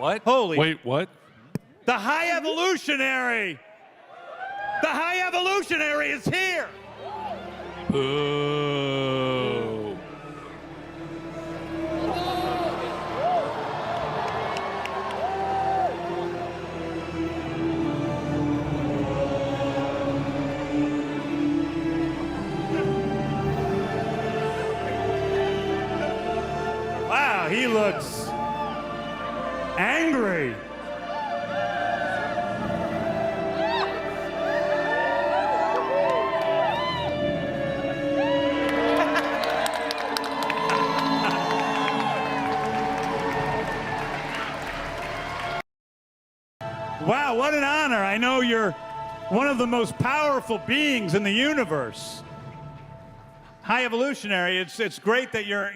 What? Holy. Wait, what? The High Evolutionary! The High Evolutionary is here! Boo. Wow, he looks angry. Wow, what an honor. I know you're one of the most powerful beings in the universe. High Evolutionary, it's great that you're...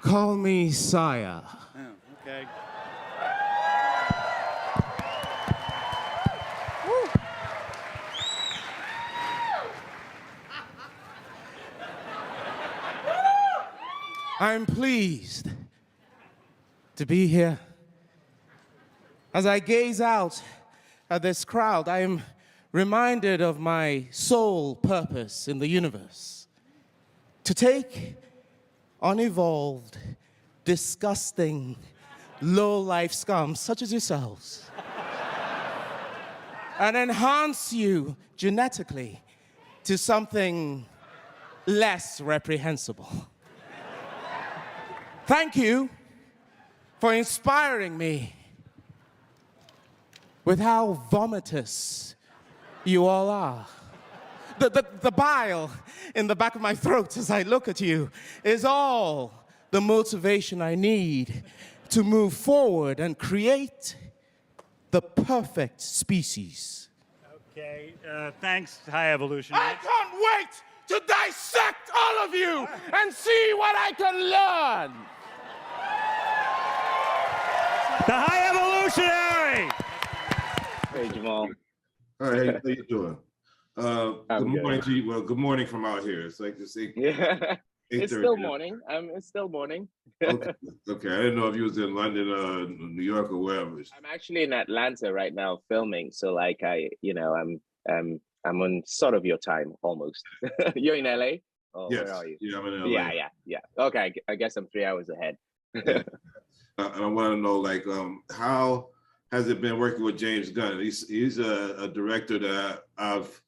Call me Sire. Oh, okay. I'm pleased to be here. As I gaze out at this crowd, I am reminded of my sole purpose in the universe: to take unevolved, disgusting, low-life scum such as yourselves and enhance you genetically to something less reprehensible. Thank you for inspiring me with how vomitous you all are. The bile in the back of my throat as I look at you is all the motivation I need to move forward and create the perfect species. Okay, thanks, High Evolutionary. I can't wait to dissect all of you and see what I can learn. The High Evolutionary! Hey, Jamal. All right, how you doing? Good morning to you. Well, good morning from out here. It's like this. Yeah, it's still morning. It's still morning. Okay. Okay, I didn't know if you was in London, New York, or wherever. I'm actually in Atlanta right now filming. So like I'm on sort of your time almost. You're in LA? Oh, Yes. Where are you? Yeah, I'm in LA. Yeah. Okay, I guess I'm 3 hours ahead. Yeah. And I want to know, like, how has it been working with James Gunn? He's a director that I've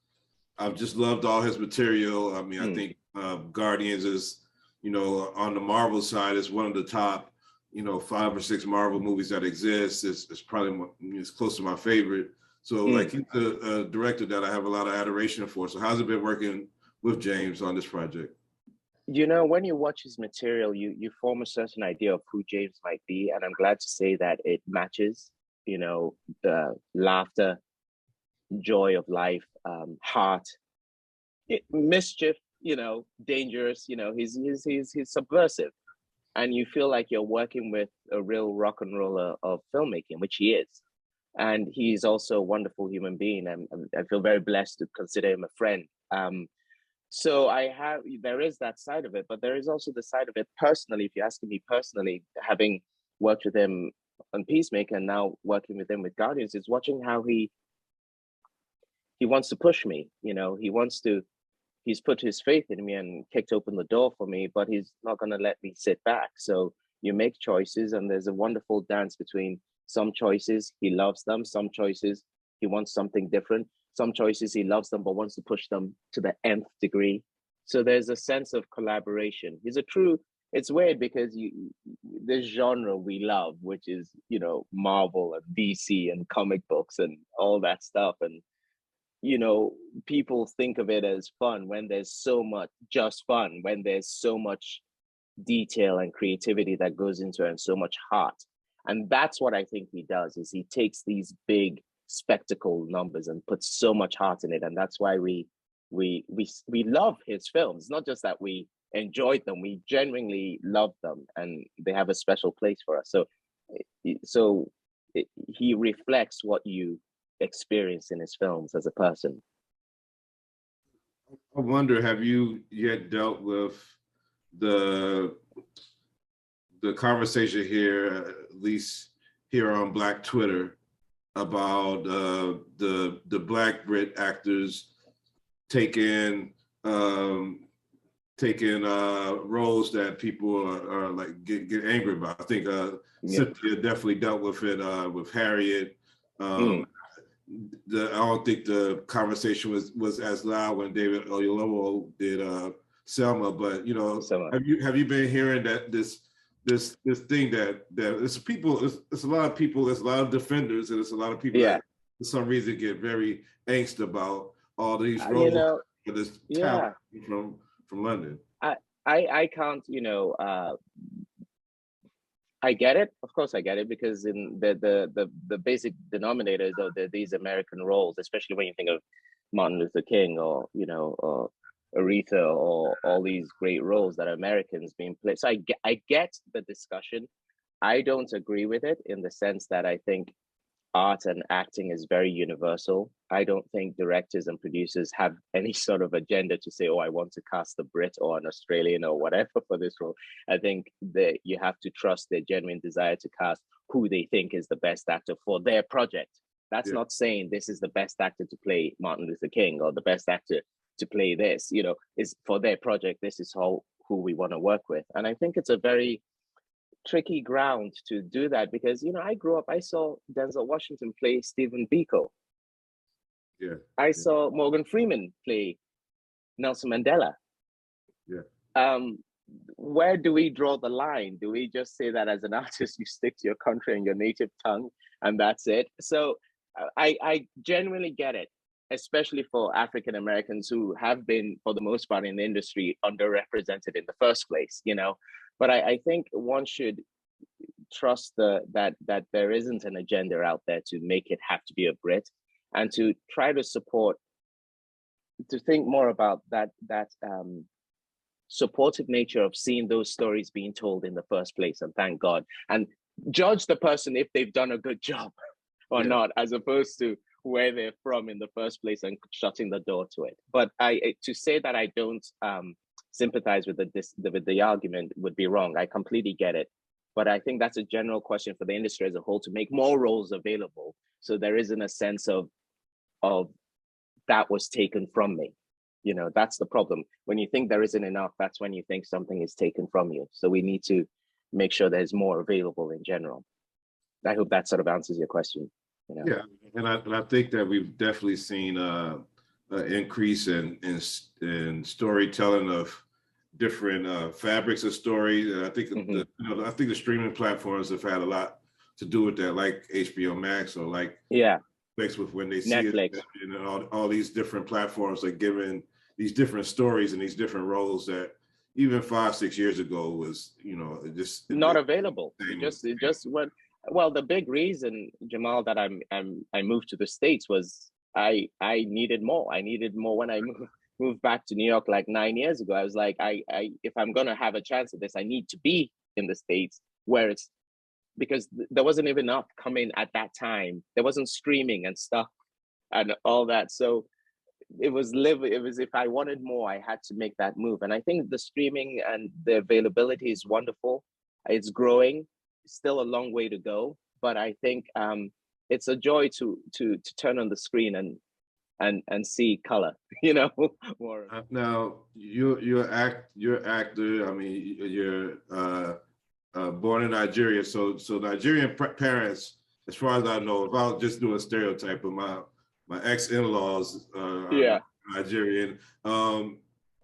just loved all his material. I mean, I think Guardians is, on the Marvel side, is one of the top, 5 or 6 Marvel movies that exist. It's probably it's close to my favorite. So like, he's a director that I have a lot of adoration for. So how's it been working with James on this project? When you watch his material, you form a certain idea of who James might be, and I'm glad to say that it matches. The laughter, joy of life, heart, mischief, dangerous. He's subversive, and you feel like you're working with a real rock and roller of filmmaking, which he is. And he's also a wonderful human being, and I feel very blessed to consider him a friend. So there is that side of it, but there is also the side of it personally. If you're asking me personally, having worked with him on Peacemaker and now working with him with Guardians, is watching how he wants to push me. He's put his faith in me and kicked open the door for me, but he's not going to let me sit back. So you make choices, and there's a wonderful dance between some choices he loves them, some choices he wants something different. Some choices he loves them but wants to push them to the nth degree. So there's a sense of collaboration. It's weird because this genre we love, which is, Marvel and DC and comic books and all that stuff. And, people think of it as fun when there's so much just fun, when there's so much detail and creativity that goes into it and so much heart. And that's what I think he does, is he takes these big spectacle numbers and puts so much heart in it, and that's why we love his films. Not just that we enjoyed them, we genuinely love them, and they have a special place for us. So he reflects what you experience in his films as a person. I wonder, have you yet dealt with the conversation here, at least here on Black Twitter about the Black Brit actors taking roles that people are like get angry about. I think Cynthia definitely dealt with it with Harriet. I don't think the conversation was as loud when David Oyelowo did Selma, but you know, have you been hearing that this thing that it's people, it's a lot of people, there's a lot of defenders, and it's a lot of people that for some reason get very angst about all these roles for this talent from London. I can't, I get it. Of course, I get it, because in the basic denominators of these American roles, especially when you think of Martin Luther King or or Aretha or all these great roles that are Americans being played. So I get the discussion. I don't agree with it in the sense that I think art and acting is very universal. I don't think directors and producers have any sort of agenda to say, oh, I want to cast a Brit or an Australian or whatever for this role. I think that you have to trust their genuine desire to cast who they think is the best actor for their project. That's not saying this is the best actor to play Martin Luther King or the best actor to play this, is for their project. This is who we want to work with. And I think it's a very tricky ground to do that, because I grew up, I saw Denzel Washington play Stephen Biko. I saw Morgan Freeman play Nelson Mandela. Where do we draw the line? Do we just say that as an artist you stick to your country and your native tongue and that's it? So I genuinely get it, especially for African Americans who have been, for the most part in the industry, underrepresented in the first place, But I think one should trust that there isn't an agenda out there to make it have to be a Brit, and to try to support, to think more about that supportive nature of seeing those stories being told in the first place, and thank God, and judge the person if they've done a good job or not, as opposed to where they're from in the first place and shutting the door to it. But to say that I don't sympathize with the argument would be wrong. I completely get it. But I think that's a general question for the industry as a whole, to make more roles available, so there isn't a sense of that was taken from me. That's the problem. When you think there isn't enough, that's when you think something is taken from you. So we need to make sure there's more available in general. I hope that sort of answers your question. Yeah, and I think that we've definitely seen an increase in storytelling of different fabrics of stories. And I think I think the streaming platforms have had a lot to do with that, like HBO Max or like Netflix, with when they see Netflix. It, and all these different platforms are giving these different stories and these different roles that even 5-6 years ago was just not available. It just went. Well, the big reason, Jamal, that I moved to the States was I needed more. I needed more when I moved back to New York like 9 years ago. I was like, if I'm gonna have a chance at this, I need to be in the States, where it's, because there wasn't even enough coming at that time. There wasn't streaming and stuff and all that. So it was if I wanted more, I had to make that move. And I think the streaming and the availability is wonderful. It's growing. Still a long way to go, but I think it's a joy to turn on the screen and see color. More. Now you're actor. I mean, you're born in Nigeria, so Nigerian parents, as far as I know, if I'll just do a stereotype of my ex-in-laws are Nigerian.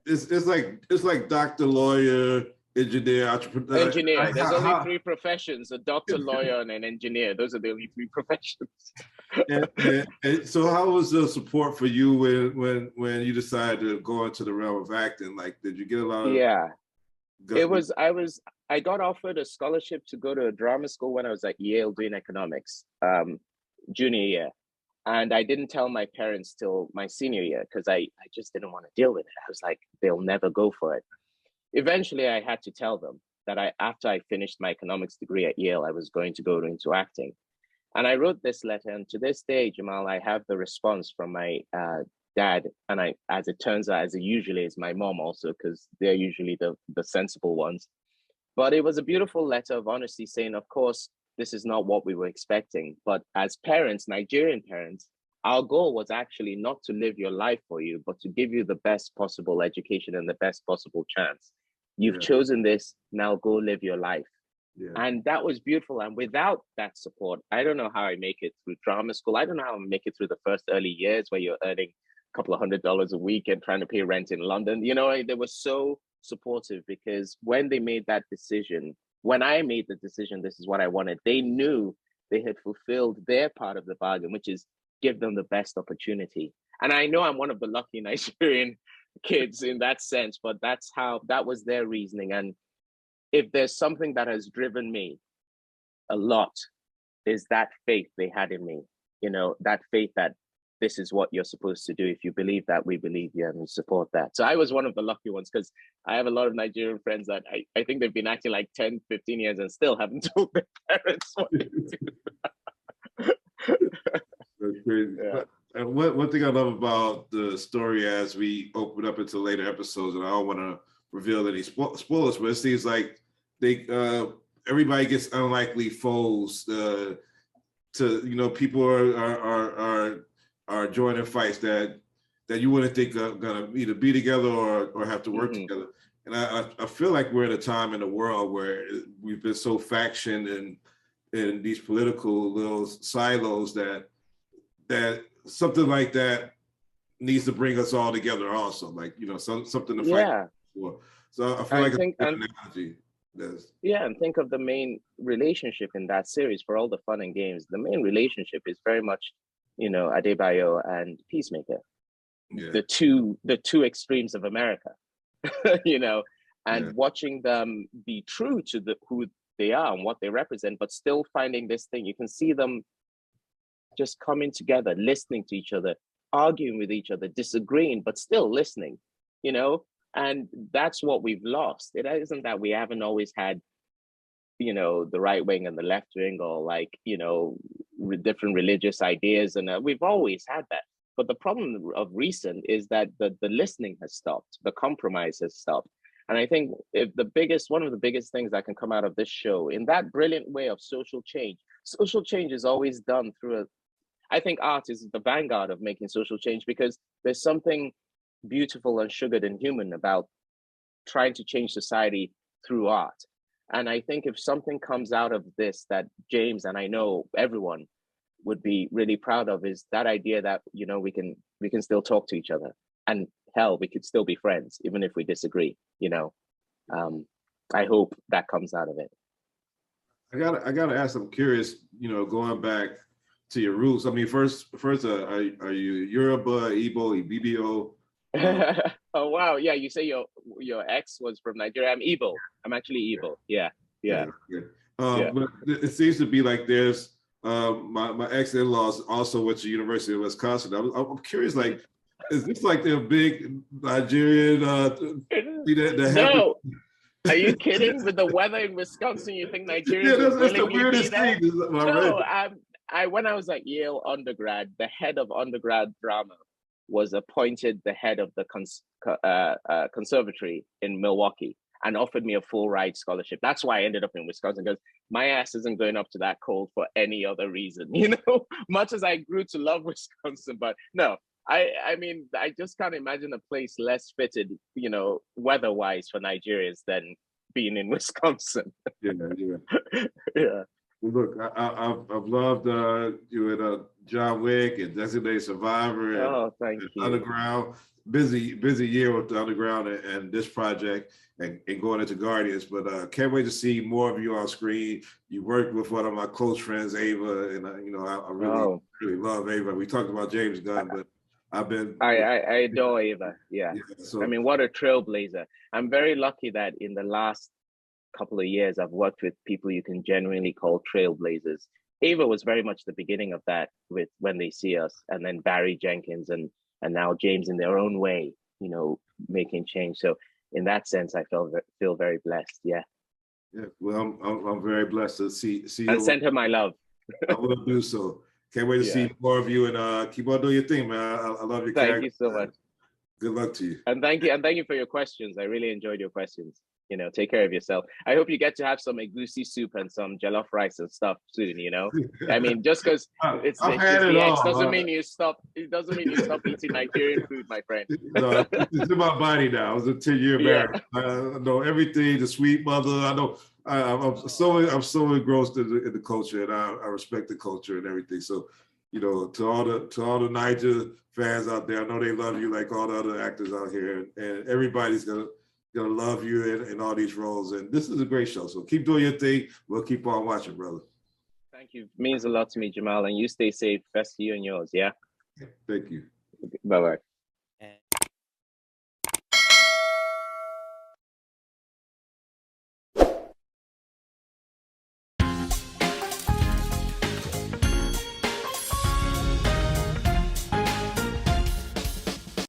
It's like doctor, lawyer, engineer, entrepreneur. Engineer. There's only three professions: a doctor, lawyer, and an engineer. Those are the only three professions. and so, how was the support for you when you decided to go into the realm of acting? Like, did you get a lot of? I got offered a scholarship to go to a drama school when I was at Yale doing economics, junior year. And I didn't tell my parents till my senior year, because I just didn't want to deal with it. I was like, they'll never go for it. Eventually, I had to tell them that after I finished my economics degree at Yale, I was going to go into acting. And I wrote this letter, and to this day, Jamal, I have the response from my dad, and as it turns out, as it usually is, my mom also, because they're usually the sensible ones. But it was a beautiful letter of honesty saying, of course, this is not what we were expecting. But as parents, Nigerian parents, our goal was actually not to live your life for you, but to give you the best possible education and the best possible chance. You've chosen this, now go live your life. Yeah. And that was beautiful. And without that support, I don't know how I make it through drama school. I don't know how I make it through the first early years where you're earning a couple of $100 a week and trying to pay rent in London. You know, they were so supportive, because when they made that decision, when I made the decision, this is what I wanted, they knew they had fulfilled their part of the bargain, which is give them the best opportunity. And I know I'm one of the lucky Nigerian kids in that sense, but that was their reasoning. And if there's something that has driven me a lot, is that faith they had in me, you know, that faith that this is what you're supposed to do. If you believe that, we believe you, and we support that. So I was one of the lucky ones, because I have a lot of Nigerian friends that I think they've been acting like 10, 15 years and still haven't told their parents what to do. That's crazy. Yeah. And one thing I love about the story, as we open up into later episodes, and I don't want to reveal any spoilers, but it seems like everybody gets unlikely foes. People are joining fights that you wouldn't think are gonna either be together or have to work together. And I feel like we're in a time in the world where we've been so factioned in these political little silos that something like that needs to bring us all together also, like, you know, something to fight for. So I feel like it's an analogy. Yeah, and think of the main relationship in that series. For all the fun and games, the main relationship is very much, you know, Adebayo and Peacemaker, the two extremes of America, you know, and watching them be true to who they are and what they represent, but still finding this thing. You can see them just coming together, listening to each other, arguing with each other, disagreeing, but still listening, you know. And that's what we've lost. It isn't that we haven't always had, you know, the right wing and the left wing, or like, you know, different religious ideas, and we've always had that. But the problem of recent is that the listening has stopped, the compromise has stopped. And I think one of the biggest things that can come out of this show, in that brilliant way of social change is always done through I think art is the vanguard of making social change, because there's something beautiful and sugared and human about trying to change society through art. And I think if something comes out of this that James, and I know everyone, would be really proud of, is that idea that, you know, we can still talk to each other, and hell, we could still be friends even if we disagree, you know. I hope that comes out of it. I gotta ask, I'm curious, you know, going back to your roots. I mean, first, are you Yoruba, Igbo, Ibibio? Oh wow, yeah. You say your ex was from Nigeria. I'm Igbo. I'm actually Igbo. Yeah. But it seems to be like there's my ex-in-laws also went to University of Wisconsin. I'm curious, like, is this like their big Nigerian? No. Are you kidding? With the weather in Wisconsin, you think Nigerians? Yeah, that's the weirdest thing. No, when I was at Yale undergrad, the head of undergrad drama was appointed the head of the conservatory in Milwaukee, and offered me a full ride scholarship. That's why I ended up in Wisconsin, because my ass isn't going up to that cold for any other reason, you know, much as I grew to love Wisconsin. But no, I mean, I just can't imagine a place less fitted, you know, weather-wise for Nigerians than being in Wisconsin. Yeah. Look, I've loved you at John Wick and Designated Survivor. And thank you. Underground, busy year with the Underground and this project and going into Guardians. But can't wait to see more of you on screen. You worked with one of my close friends, Ava, and you know, I really love Ava. We talked about James Gunn, but I adore Ava. Yeah. So, I mean, what a trailblazer. I'm very lucky that in the last couple of years I've worked with people you can genuinely call trailblazers. Ava was very much the beginning of that, with When They See Us, and then Barry Jenkins and now James, in their own way, you know, making change. So in that sense, I feel very blessed. Yeah. Well, I'm very blessed to see you. And send her my love. I will do so. Can't wait to see more of you, and keep on doing your thing, man. I love your character. Thank you so much. Good luck to you. And thank you for your questions. I really enjoyed your questions. take care of yourself. I hope you get to have some egusi soup and some jollof rice and stuff soon. I mean, just because it's I've had the it X all. doesn't mean you stop. It doesn't mean you stop eating Nigerian food, my friend. No, it's in my body now. I was a 10-year marriage. I know everything. The sweet mother. I know. I'm so engrossed in the culture, and I respect the culture and everything. So, to all the Niger fans out there, I know they love you like all the other actors out here, and everybody's gonna love you in all these roles. And this is a great show. So keep doing your thing. We'll keep on watching, brother. Thank you. Means a lot to me, Jamal. And you stay safe. Best to you and yours. Yeah. Thank you. Bye bye.